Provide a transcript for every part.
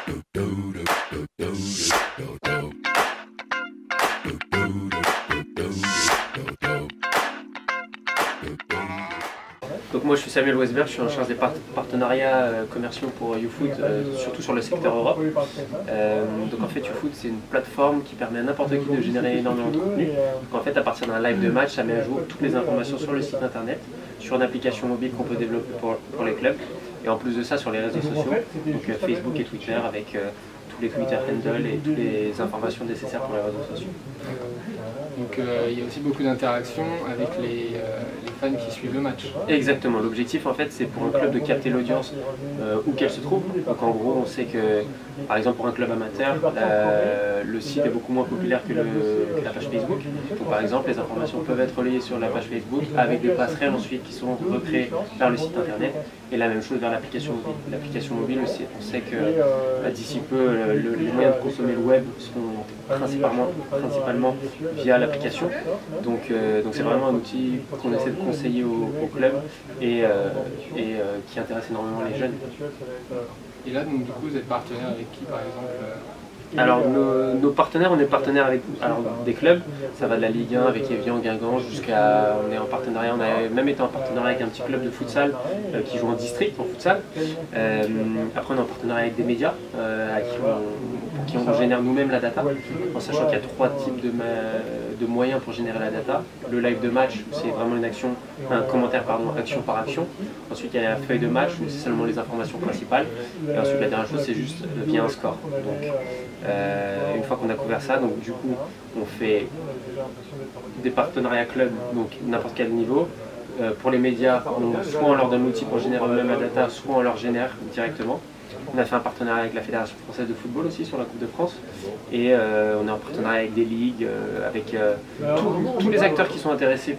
Donc moi je suis Samuel Westberg, je suis en charge des partenariats commerciaux pour YouFood, surtout sur le secteur Europe. Donc en fait YouFood c'est une plateforme qui permet à n'importe qui de générer énormément de contenu. Donc en fait à partir d'un live de match, ça met à jour toutes les informations sur le site internet, sur une application mobile qu'on peut développer pour les clubs. Et en plus de ça sur les réseaux sociaux, donc Facebook et Twitter avec tous les Twitter handles et toutes les informations nécessaires pour les réseaux sociaux. Donc il y a aussi beaucoup d'interactions avec les fans qui suivent le match. Exactement, l'objectif en fait c'est pour un club de capter l'audience où qu'elle se trouve. Donc en gros on sait que par exemple pour un club amateur, le site est beaucoup moins populaire que la page Facebook. Donc par exemple les informations peuvent être relayées sur la page Facebook avec des passerelles ensuite qui sont recréées vers le site internet et la même chose vers l'application mobile. L'application mobile aussi, on sait que d'ici peu les moyens de consommer le web seront principalement via l'application. Donc c'est vraiment un outil qu'on essaie de conseiller au club et qui intéresse énormément les jeunes. Et là, donc, du coup, vous êtes partenaire avec qui, par exemple? Alors nos partenaires, on est partenaire avec des clubs, ça va de la Ligue 1 avec Evian, Guingamp jusqu'à, on est en partenariat, on a même été en partenariat avec un petit club de futsal qui joue en district, en futsal. Après on est en partenariat avec des médias pour qui on génère nous-mêmes la data, en sachant qu'il y a 3 types de moyens pour générer la data. Le live de match, c'est vraiment une action, un commentaire pardon, action par action. Ensuite il y a la feuille de match où c'est seulement les informations principales. Et ensuite la dernière chose c'est juste via un score. Donc, une fois qu'on a couvert ça, donc du coup on fait des partenariats clubs, donc n'importe quel niveau. Pour les médias, soit on leur donne l'outil pour générer eux-mêmes la data, soit on leur génère directement. On a fait un partenariat avec la Fédération française de football aussi sur la Coupe de France et on est en partenariat avec des ligues, avec tous les acteurs qui sont intéressés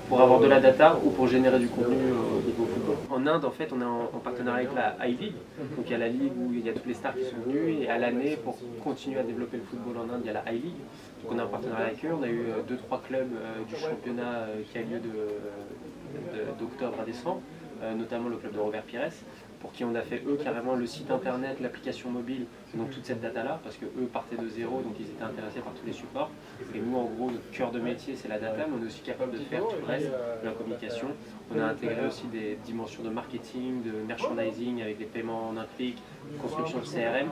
pour avoir de la data ou pour générer du contenu au niveau football. En Inde en fait on est en partenariat avec la I-League, donc il y a la ligue où il y a toutes les stars qui sont venues et à l'année pour continuer à développer le football en Inde il y a la I-League. Donc on est en partenariat avec eux, on a eu 2-3 clubs du championnat qui a lieu d'octobre à décembre, notamment le club de Robert Pires, pour qui on a fait eux carrément le site internet, l'application mobile, donc toute cette data là, parce que eux partaient de zéro, donc ils étaient intéressés par tous les supports. Et nous en gros notre cœur de métier c'est la data, mais on est aussi capable de faire tout le reste, de la communication. On a intégré aussi des dimensions de marketing, de merchandising avec des paiements en un clic, construction de CRM.